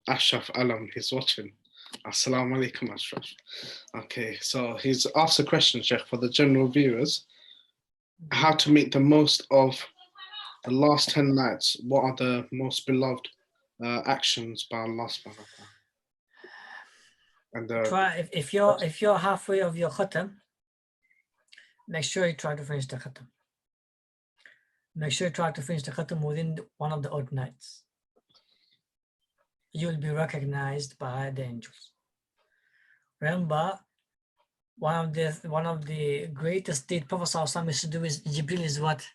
Ashraf Alam, he's watching. Assalamu alaikum, Ashraf. Okay, so he's asked a question, Sheikh, for the general viewers. How to make the most of the last 10 nights? What are the most beloved actions by Allah subhanahu wa ta'ala? And try if you're halfway of your khatam, make sure you try to finish the khatam. Make sure you try to finish the khatam within one of the odd nights. You will be recognized by the angels. Remember, one of the greatest deed Prophet ﷺ is to do is Jibril is what?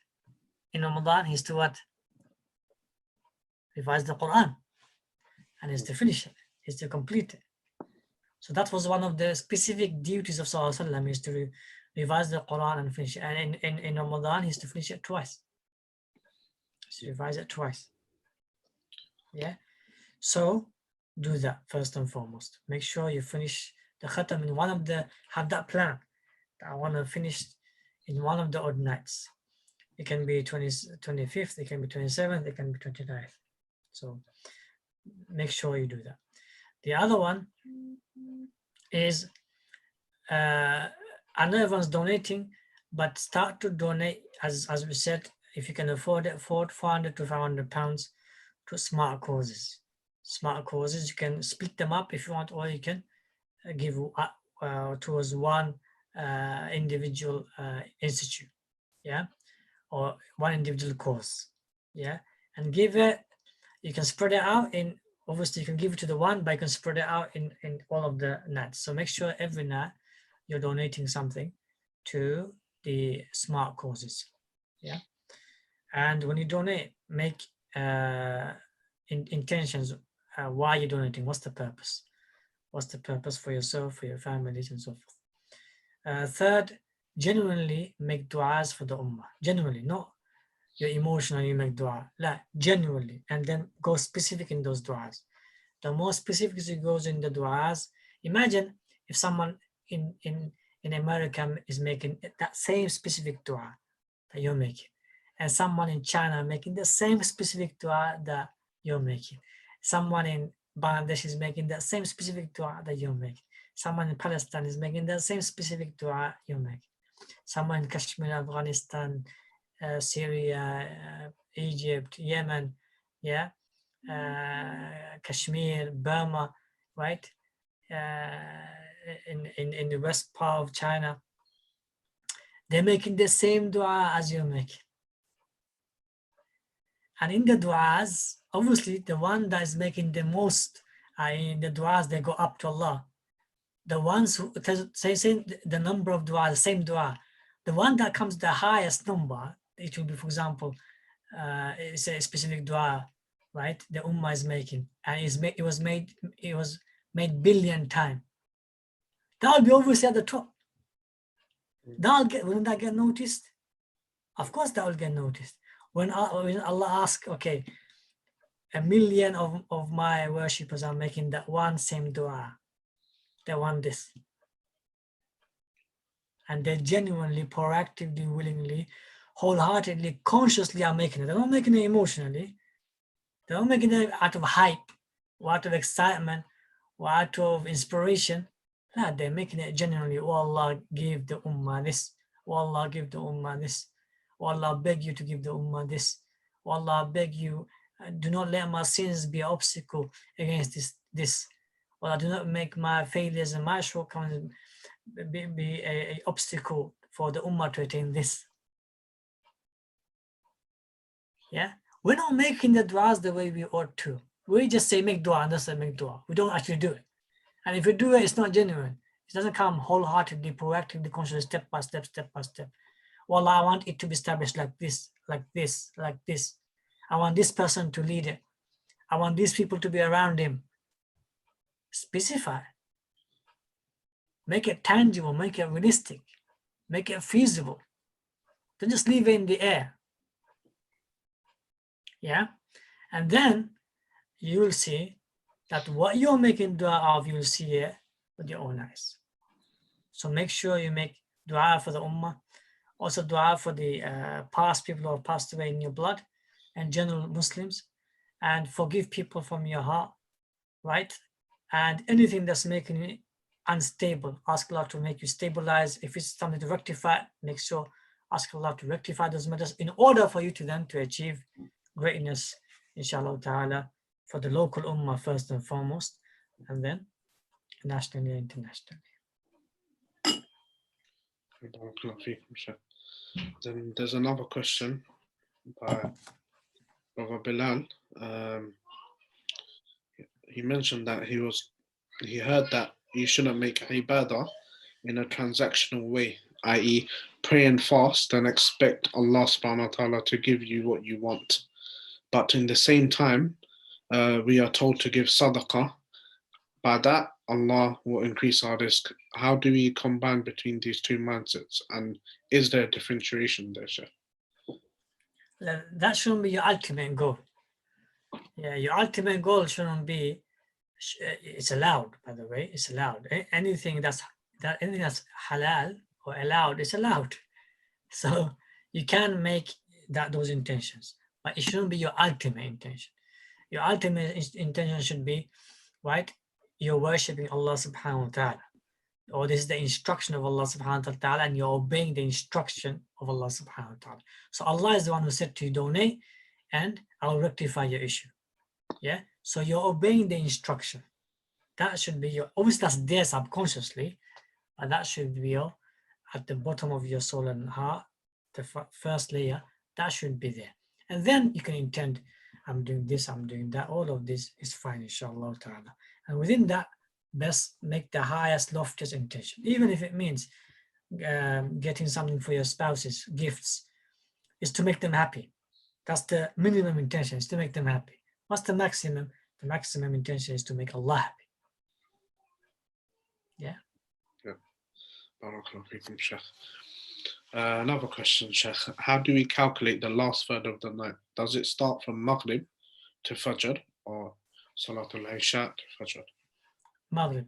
In Ramadan, he's to what? Revise the Quran. And he's to finish it. He's to complete it. So that was one of the specific duties of Sallallahu is to revise the Quran and finish it. And in Ramadan, he's to finish it twice. He's to revise it twice. Yeah. So do that first and foremost. Make sure you finish the khatam in one of the, have that plan. I want to finish in one of the odd nights. It can be 25th, it can be 27th, it can be 29th. So make sure you do that. The other one is, I know everyone's donating, but start to donate, as we said, if you can afford it, 400 to 500 pounds to smart causes. Smart causes, you can split them up if you want, or you can give towards one individual institute, yeah, or one individual cause, yeah, and give it, you can spread it out in, obviously you can give it to the one, but you can spread it out in all of the nights. So make sure every night you're donating something to the smart causes, yeah. And when you donate, make intentions, why you're donating, what's the purpose? What's the purpose for yourself, for your families, and so forth. Third, genuinely make du'as for the ummah. Genuinely, not you're emotional, you make dua. La, genuinely, and then go specific in those du'as. The more specific it goes in the du'as, imagine if someone in America is making that same specific dua that you're making, and someone in China making the same specific dua that you're making. Someone in Bangladesh is making that same specific dua that you're making. Someone in Palestine is making the same specific dua you're making. Someone in Kashmir, Afghanistan, Syria, Egypt, Yemen, yeah, Kashmir, Burma, right? In the west part of China, they're making the same dua as you're making. And in the du'as, obviously the one that is making the most in the du'as, they go up to Allah. The ones who say the number of du'as, the same dua, the one that comes the highest number, it will be, for example, it's a specific dua, right? The ummah is making, and it was made billion times. That will be obviously at the top. Wouldn't that get noticed? Of course that will get noticed. When Allah asks, okay, 1 million of my worshippers are making that one same dua, they want this. And they genuinely, proactively, willingly, wholeheartedly, consciously are making it. They're not making it emotionally. They're not making it out of hype, or out of excitement, or out of inspiration. No, they're making it genuinely. Oh Allah, give the ummah this. Oh Allah, give the ummah this. Oh Allah, beg you to give the ummah this. Oh Allah, beg you, do not let my sins be an obstacle against this. Oh Allah, do not make my failures and my shortcomings be an obstacle for the ummah to attain this. Yeah, we're not making the du'as the way we ought to. We just say make dua and that's a make dua. We don't actually do it. And if we do it, it's not genuine. It doesn't come wholeheartedly, proactively, consciously, step by step, step by step. Well, I want it to be established like this, like this, like this. I want this person to lead it. I want these people to be around him. Specify. Make it tangible, make it realistic, make it feasible. Don't just leave it in the air. Yeah? And then you will see that what you're making dua of, you will see it with your own eyes. So make sure you make dua for the ummah, also dua for the past people who have passed away in your blood, and general Muslims, and forgive people from your heart, right? And anything that's making you unstable, ask Allah to make you stabilize. If it's something to rectify, make sure, ask Allah to rectify those matters in order for you to then to achieve greatness, inshallah ta'ala, for the local ummah first and foremost, and then nationally and internationally. Then there's another question by Brother Bilal. He mentioned that he heard that you shouldn't make ibadah in a transactional way, i.e., pray and fast and expect Allah subhanahu wa ta'ala to give you what you want. But in the same time, we are told to give sadaqah. By that, Allah will increase our risk. How do we combine between these two mindsets? And is there a differentiation there, Sheikh? That shouldn't be your ultimate goal. Yeah, your ultimate goal shouldn't be, it's allowed, by the way, it's allowed. Anything that's halal or allowed is allowed. So you can make those intentions, but it shouldn't be your ultimate intention. Your ultimate intention should be, right, you're worshipping Allah subhanahu wa ta'ala, or this is the instruction of Allah subhanahu wa ta'ala, and you're obeying the instruction of Allah subhanahu wa ta'ala. So Allah is the one who said to you, donate and I'll rectify your issue. Yeah, so you're obeying the instruction. That should be your, obviously that's there subconsciously, but that should be your, at the bottom of your soul and heart, the first layer, that should be there. And then you can intend, I'm doing this, I'm doing that, all of this is fine, inshallah ta'ala. And within that, best make the highest, loftiest intention, even if it means getting something for your spouses, gifts, is to make them happy. That's the minimum intention, is to make them happy. What's the maximum? The maximum intention is to make Allah happy. Yeah. Yeah. Another question, Sheikh. How do we calculate the last third of the night? Does it start from Maghrib to Fajr or Salatul Isha to Fajr? Maghrib.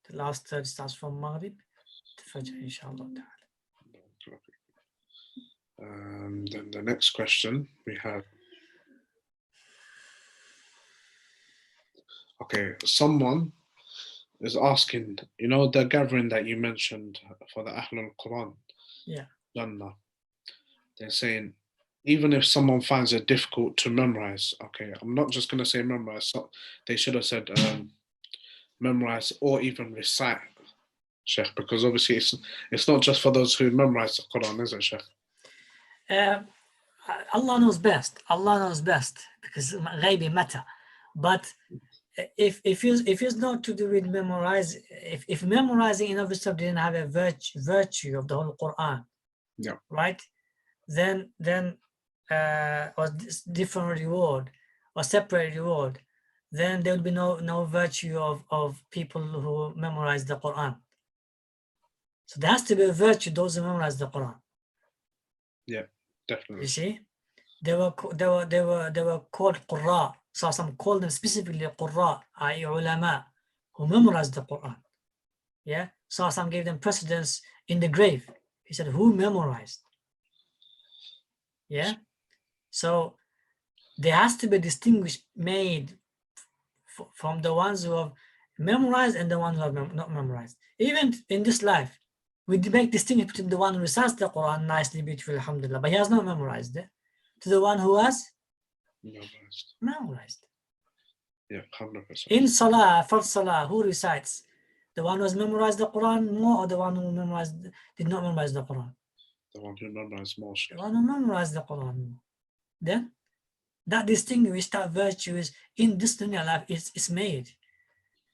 The last third starts from Maghrib to Fajr, inshallah. Then the next question we have. Okay, someone is asking, you know, the gathering that you mentioned for the Ahlul Quran. Yeah. Jannah. They're saying, even if someone finds it difficult to memorize, okay, I'm not just going to say memorize, so they should have said memorize or even recite, Sheikh, because obviously it's not just for those who memorize the Quran, is it, Sheikh? Allah knows best. Allah knows best, because ghaibi matter. But if it's not to do with memorize, if memorizing in of itself didn't have a virtue of the whole Quran, yeah, right, then or different reward or separate reward, then there will be no virtue of people who memorize the Quran. So there has to be a virtue those who memorize the Quran. Yeah, definitely. You see, they were called Qurra. So some call them specifically Qurra, i.e. ulama, who memorized the Quran. Yeah, so some gave them precedence in the grave. He said, who memorized? Yeah, so there has to be distinguished made from the ones who have memorized and the ones who have not memorized. Even in this life, we make distinction between the one who recites the Quran nicely, beautifully, alhamdulillah, but he has not memorized it, to the one who has memorized. Yeah, 100%. In Salah, for Salah, who recites? The one who has memorized the Quran more, or the one who did not memorize the Quran? The one who memorized more. The one who memorized the Quran more. Then that distinguished, that virtue is in this dunya life is made.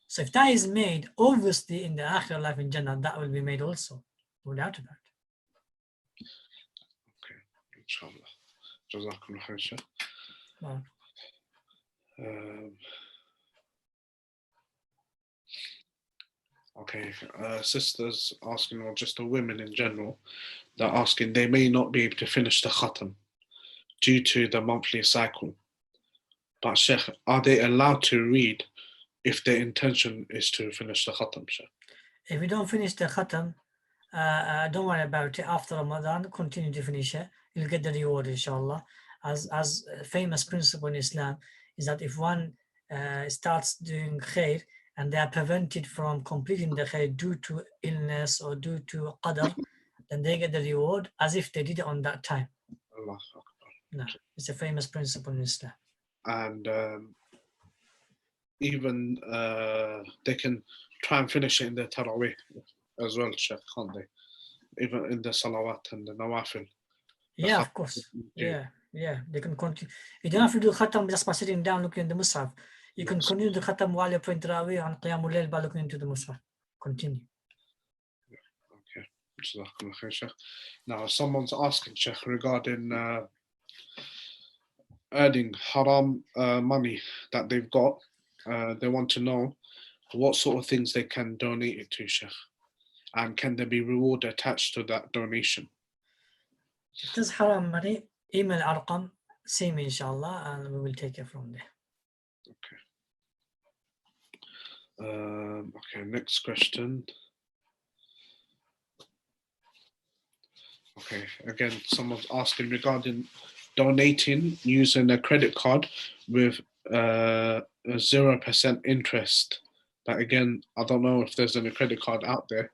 So if that is made, obviously in the akhirah life in Jannah, that will be made also. No doubt about it. Okay, inshallah. Jazakumullah khair, Sheikh. Wow. Okay, sisters asking, or just the women in general, they're asking, they may not be able to finish the khatam due to the monthly cycle. But Sheikh, are they allowed to read if their intention is to finish the khatam, Sheikh? If you don't finish the khatam, don't worry about it. After Ramadan, continue to finish it. You'll get the reward, inshallah. As a famous principle in Islam is that if one starts doing khair and they are prevented from completing the khair due to illness or due to qadr, then they get the reward as if they did it on that time. Allah. No, it's a famous principle in Islam. And even they can try and finish it in the Taraweeh as well, Sheikh, can't they? Even in the Salawat and the Nawafil. Yeah, of course. Yeah, they can continue. You don't have to do khatam just by sitting down looking at the Mus'haf. You can continue the khatam while you're praying Taraweeh and Qiyamul Layl by looking into the Mus'haf. Continue. Okay. Jazakallah khair, Sheikh. Now, someone's asking, Sheikh, regarding earning haram money that they've got. They want to know what sort of things they can donate it to, Sheikh. And can there be reward attached to that donation? If there's haram money, email Al-Arqam, see me inshallah, and we will take it from there. Okay, next question. Okay, again, someone's asking regarding donating using a credit card with a 0% interest. But again, I don't know if there's any credit card out there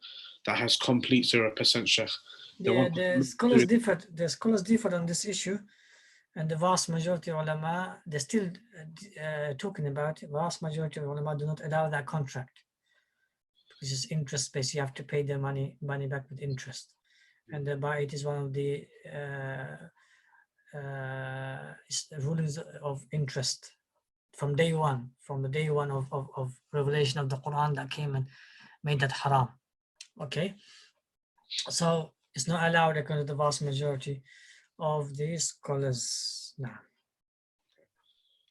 that has complete 0%, Sheikh. Yeah, the scholars differed. The scholars differed on this issue, and the vast majority of ulama, they're still talking about it. Vast majority of ulama do not allow that contract because it's interest based. You have to pay the money back with interest, and thereby it is one of the rulings of interest from day one, from the day one of revelation of the Quran that came and made that haram. Okay, so it's not allowed according to the vast majority of the scholars now.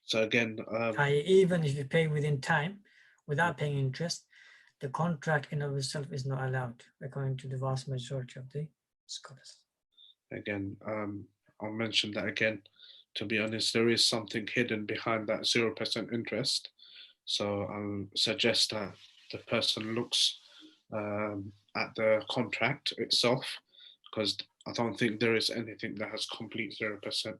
So again, even if you pay within time without paying interest, the contract in of itself is not allowed according to the vast majority of the scholars. Again, I'll mention that again. To be honest, there is something hidden behind that 0% interest. So I'll suggest that the person looks at the contract itself, because I don't think there is anything that has complete 0%,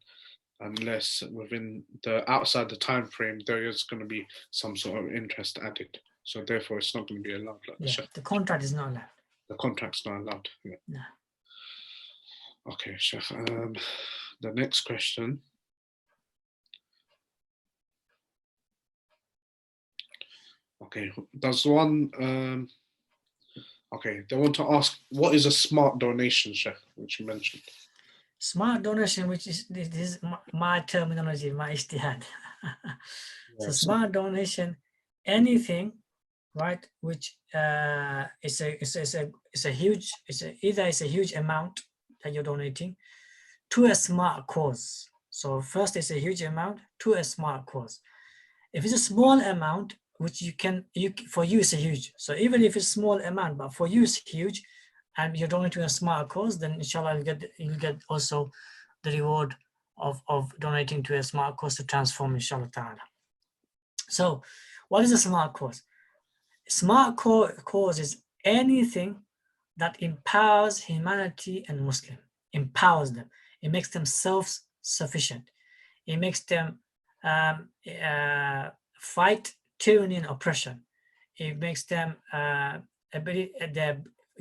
unless within the outside the time frame there is going to be some sort of interest added. So therefore, it's not going to be allowed. The contract is not allowed. The contract's not allowed. Yeah. No. Okay, Sheikh. The next question. Okay, does one? Okay, they want to ask, what is a smart donation, Sheikh, which you mentioned? Smart donation, which is this is my terminology, my ijtihad. So smart donation, anything, right? Which is a huge, either it's a huge amount that you're donating to a smart cause. So first, it's a huge amount to a smart cause. If it's a small amount, which for you it's a huge. So even if it's a small amount, but for you it's huge, and you're donating to a smart cause, then inshallah you'll get also the reward of donating to a smart cause to transform, inshallah ta'ala. So what is a smart cause? Smart cause is anything that empowers humanity and Muslim, empowers them. It makes them self-sufficient. It makes them fight tyranny and oppression. It makes them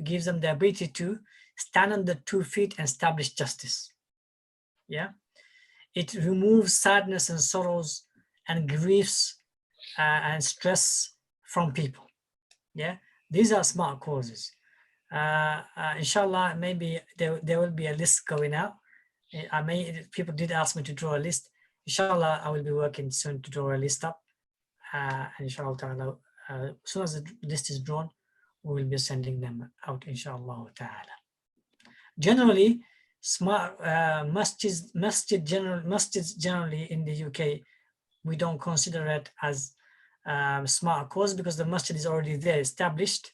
gives them the ability to stand on the 2 feet and establish justice. Yeah, it removes sadness and sorrows and griefs and stress from people. Yeah, these are smart causes. Inshallah, maybe there will be a list going out. People did ask me to draw a list. Inshallah, I will be working soon to draw a list up. And inshallah ta'ala, as soon as the list is drawn, we will be sending them out, inshallah ta'ala. Generally, smart masjids generally in the UK, we don't consider it as smart cause because the masjid is already there, established,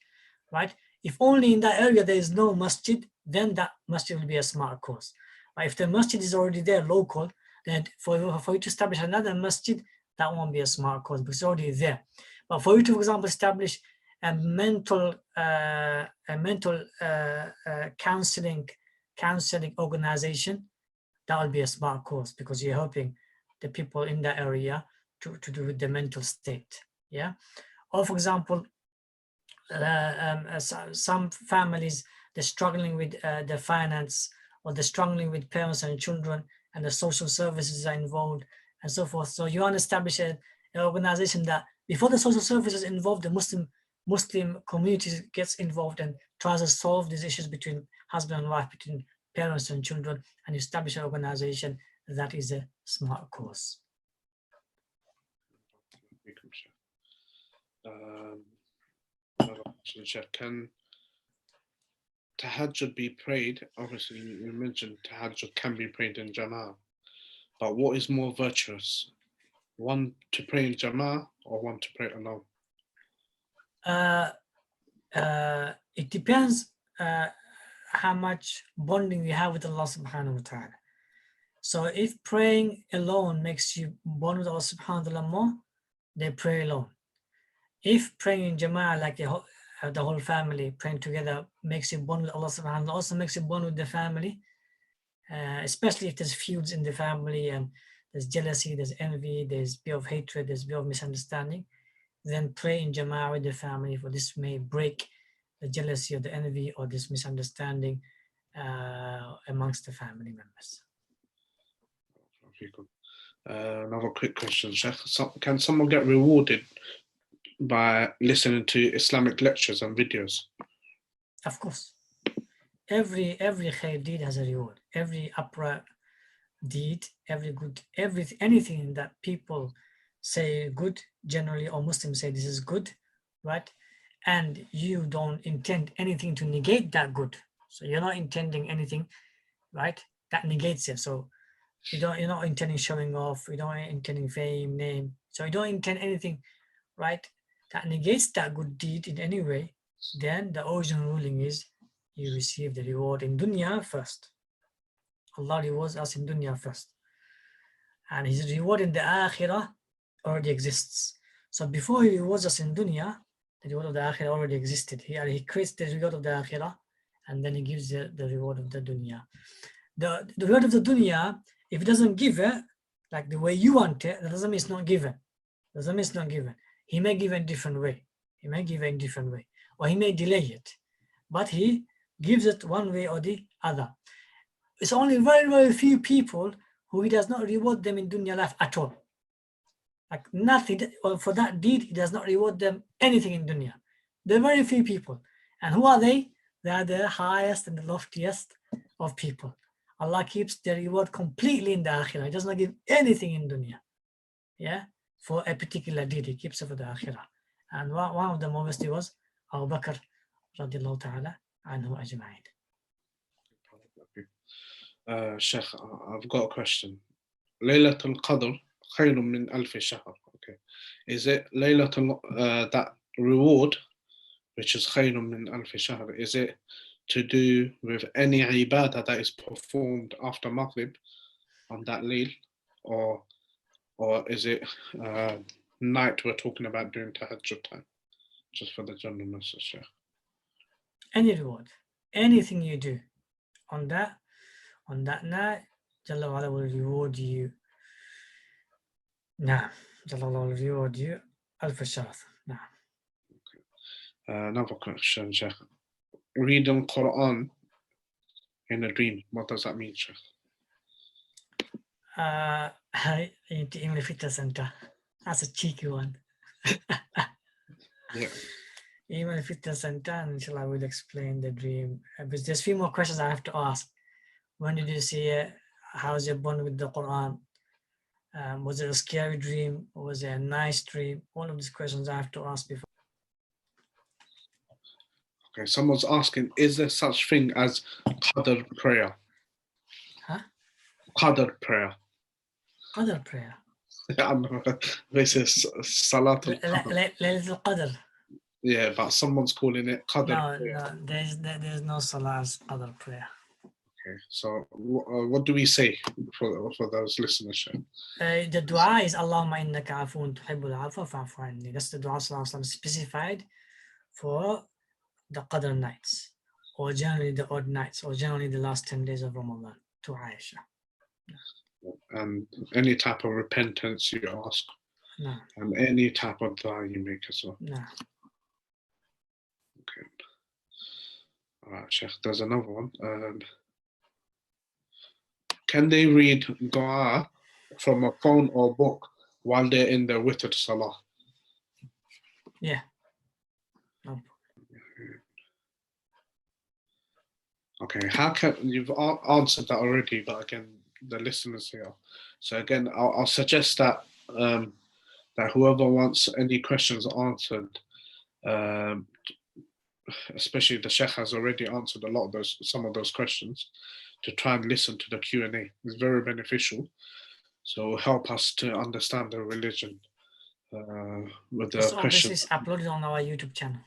right? If only in that area there is no masjid, then that masjid will be a smart cause. But if the masjid is already there, local, then for you to establish another masjid, that won't be a smart cause because it's already there. But for you to, for example, establish a mental counseling organization, that will be a smart cause because you're helping the people in that area to do with the mental state. Yeah. Or for example, some families, they're struggling with the finance, or they're struggling with parents and children, and the social services are involved and so forth. So you want to establish an organization that before the social services involved, the Muslim community gets involved and tries to solve these issues between husband and wife, between parents and children, and establish an organization that is a smart cause. Another question, Sheikh. Can tahajjud be prayed? Obviously, you mentioned tahajjud can be prayed in Jama'ah, but what is more virtuous? One to pray in Jama'ah or one to pray alone? It depends how much bonding you have with Allah subhanahu wa ta'ala. So if praying alone makes you bond with Allah subhanahu wa ta'ala more, they pray alone. If praying in Jama'ah, like the whole family praying together, makes you bond with Allah subhanahu wa ta'ala, also makes you bond with the family, especially if there's feuds in the family and there's jealousy, there's envy, there's a bit of hatred, there's a bit of misunderstanding, then pray in Jama'ah with the family, for this may break the jealousy or the envy or this misunderstanding amongst the family members. Another quick question, Sheikh. Can someone get rewarded by listening to Islamic lectures and videos? Of course. Every khair deed has a reward. Every upright deed, every good, anything that people say good, generally, or Muslims say this is good, right? And you don't intend anything to negate that good. So you're not intending anything, right? That negates it. So you're not intending showing off, you don't intending fame, name. So you don't intend anything, right, that negates that good deed in any way, then the original ruling is you receive the reward in dunya first. Allah rewards us in dunya first. And his reward in the akhirah already exists. So before he rewards us in dunya, the reward of the akhirah already existed. He creates the reward of the akhirah, and then he gives the reward of the dunya. The reward of the dunya, if it doesn't give it, like the way you want it, that doesn't mean it's not given. Doesn't mean it's not given. He may give it in a different way. Or he may delay it. But he gives it one way or the other. It's only very, very few people who he does not reward them in dunya life at all. Like nothing, or for that deed, he does not reward them anything in dunya. There are very few people. And who are they? They are the highest and the loftiest of people. Allah keeps the reward completely in the akhirah. He does not give anything in dunya. Yeah, for a particular deed, he keeps it for the akhirah. And one of them obviously was Abu Bakr radiallahu ta'ala anhu ajma'in. Sheikh, I've got a question. Laylatul Qadr khayrun min alfi shahr. Okay. Is it Laylatul, that reward, which is khayrun min alfi shahr, is it to do with any ibadah that is performed after Maghrib on that Layl, or is it night we're talking about during tahajjud time, just for the general message, Sheikh? Any reward, anything you do on that night, Jalla wa'ala will reward you. Nah, Jalla wa'ala will reward you alf shahr. Nah. Another question, Sheikh. Reading Quran in a dream, what does that mean, Sheikh? In Fitness Center. That's a cheeky one. Yeah. Even Fitness Center, and inshallah we'll explain the dream. But there's a few more questions I have to ask. When did you see it? How's your bond with the Quran? Was it a scary dream? Or was it a nice dream? All of these questions I have to ask before. Okay, someone's asking, is there such thing as Qadr prayer? Huh? Qadr prayer. Qadr prayer. This is Salatul Qadr. Laylatul Qadr. Yeah, but someone's calling it Qadr prayer. No, there's no Salah as Qadr prayer. Okay, so what do we say for those listeners? The dua is Allahumma innaka afoon tuhibbul afwa fa'fu anni. That's the dua Sallallahu specified for the Qadr nights, or generally the odd nights, or generally the last 10 days of Ramadan to Aisha. And any type of repentance you ask? No, And any type of dua you make as well. no. Okay. All right, Sheikh. There's another one. Can they read dua from a phone or book while they're in their witr salah? Yeah. No. Okay. How can you've answered that already? But again, the listeners here. So again, I'll suggest that that whoever wants any questions answered, especially the Sheikh has already answered some of those questions, to try and listen to the Q&A. It's very beneficial. So help us to understand the religion with the questions. This is uploaded on our YouTube channel.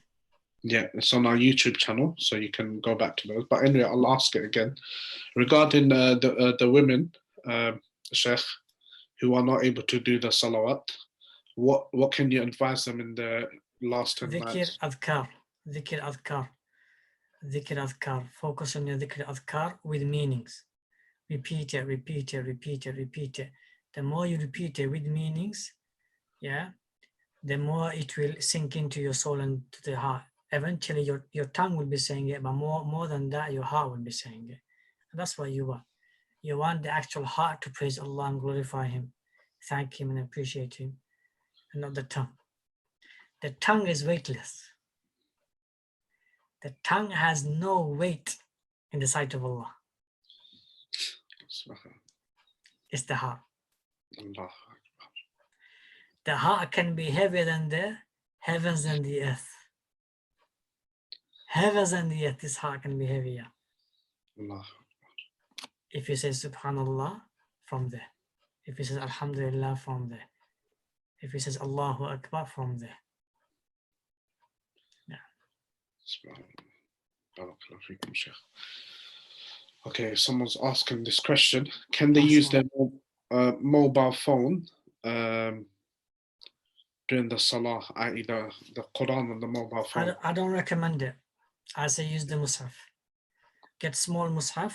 Yeah, it's on our YouTube channel, so you can go back to those. But anyway, I'll ask it again. Regarding the women, Sheikh, who are not able to do the salawat, what can you advise them in the last 10 nights? Dhikr adhkar. Focus on your dhikr adhkar with meanings. Repeat it. The more you repeat it with meanings, yeah, the more it will sink into your soul and to the heart. Eventually your tongue will be saying it, but more than that, your heart will be saying it. And that's what you want. You want the actual heart to praise Allah and glorify Him, thank Him and appreciate Him, and not the tongue. The tongue is weightless. The tongue has no weight in the sight of Allah. It's the heart. The heart can be heavier than the heavens and the earth. Heavens and the earth, this heart can be heavier. If you say Subhanallah, from there. If you say Alhamdulillah, from there. If he says Allahu Akbar, from there. Yeah. Okay, someone's asking this question. Can they use their mobile phone during the salah, i.e. the Quran on the mobile phone? I don't recommend it. I say use the mushaf. Get small mushaf,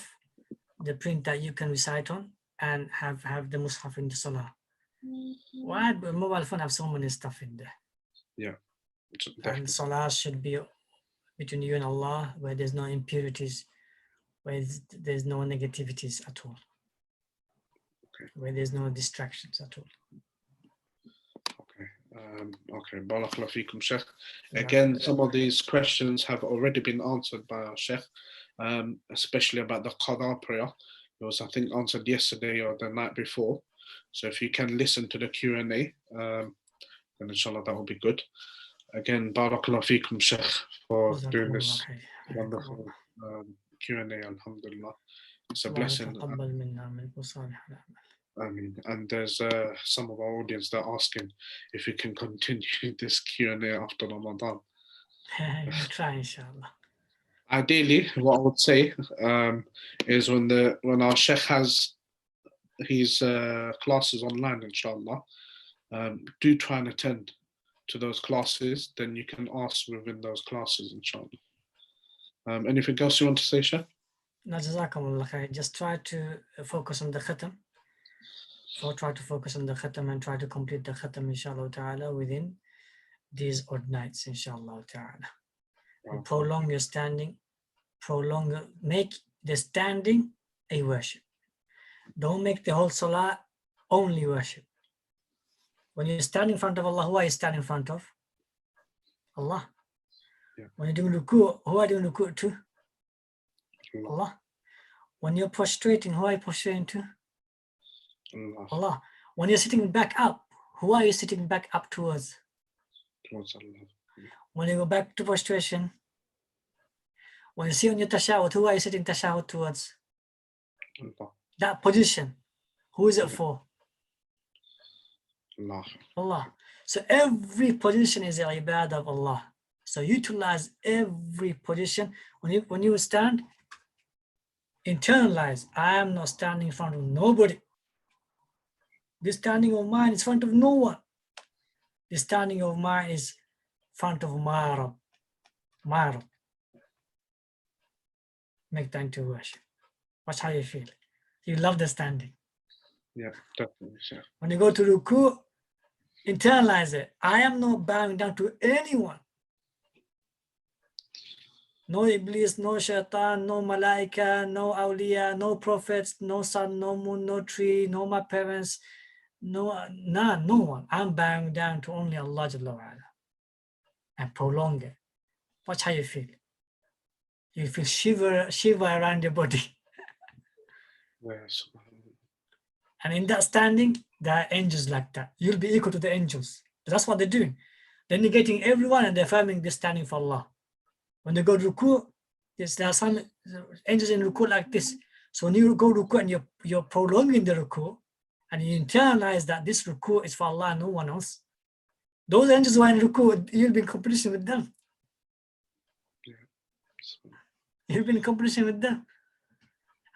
the print that you can recite on, and have the mushaf in the salah. Why mobile phone have so many stuff in there? Yeah. Definitely. And salah should be between you and Allah, where there's no impurities, where there's no negativities at all. Okay. Where there's no distractions at all. Okay, Barakallahu feekum, Sheikh. Again, some of these questions have already been answered by our Sheikh, especially about the Qadha prayer. It was, I think, answered yesterday or the night before. So if you can listen to the Q&A, then inshallah that will be good. Again, Barakallahu feekum, Sheikh, for doing this wonderful Q&A, alhamdulillah. It's a blessing. I mean, and there's some of our audience that are asking if we can continue this Q&A after Ramadan. We'll try, inshallah. Ideally, what I would say is when our Sheikh has his classes online, inshallah, do try and attend to those classes. Then you can ask within those classes, inshallah. Anything else you want to say, Sheikh? No, Jazakumullah khair. Just try to focus on the khatam. Try to focus on the khatam and try to complete the khatam, inshallah ta'ala, within these odd nights, inshallah ta'ala. Prolong your standing, make the standing a worship. Don't make the whole salah only worship. When you stand in front of Allah, who are you standing in front of? Allah. Yeah. When you're doing ruku', who are you doing ruku' to? Allah. When you're prostrating, who are you prostrating to? Allah. When you're sitting back up, who are you sitting back up towards? Towards Allah. When you go back to prostration, when you sit on your tashahud, who are you sitting tashahud towards? Allah. That position, who is it for? Allah. Allah. So every position is an ibadah of Allah. So utilize every position. When you stand, internalize, I am not standing in front of nobody. This standing of mine is in front of no one. This standing of mine is in front of my Rabb. My Rabb. Make time to worship. Watch how you feel. You love the standing. Yeah, definitely. Sure. When you go to ruku, Internalize it. I am not bowing down to anyone. No Iblis, no Shaitan, no Malaika, no Awliya, no prophets, no sun, no moon, no tree, no my parents, no one. I'm bowing down to only Allah Jalla wa Ala. And prolong it. Watch how you feel. You feel shiver around your body. Yes. And in that standing, there are angels like that. You'll be equal to the angels. That's what they're doing. They're negating everyone and they're affirming this standing for Allah. When they go to ruku, there are some angels in ruku like this. So when you go to ruku and you're prolonging the ruku, and you internalize that this ruku is for Allah and no one else, those angels who are in ruku, you'll be in competition with them. You'll be in competition with them.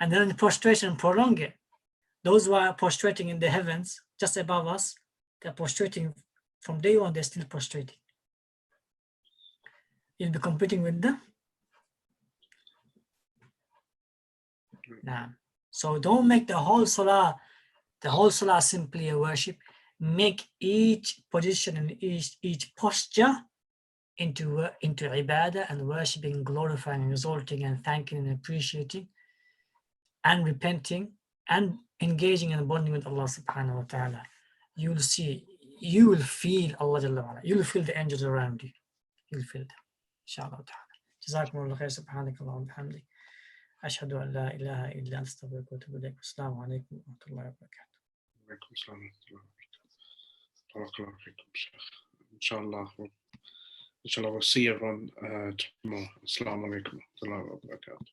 And then in prostration, prolong it. Those who are prostrating in the heavens, just above us, they're prostrating from day one, they're still prostrating. You'll be competing with them. Now, so don't make the whole salah simply a worship. Make each position and each posture into ibadah and worshiping, glorifying, exalting, and thanking and appreciating, and repenting and engaging and bonding with Allah subhanahu wa ta'ala. You will feel Allah Jalla wa Ala. You will feel the angels around you. You'll feel them. Inshallah ta'ala. Jazakumullah khair. Subhanakallah wa bihamdik. Ashhadu an la ilaha illa anta astaghfiruka wa atubu ilaik. Assalamu alaikum wa rahmatullahi wa barakatuh. Inshallah, we'll see you everyone tomorrow. Assalamu alaikum wa rahmatullahi wa barakatuh.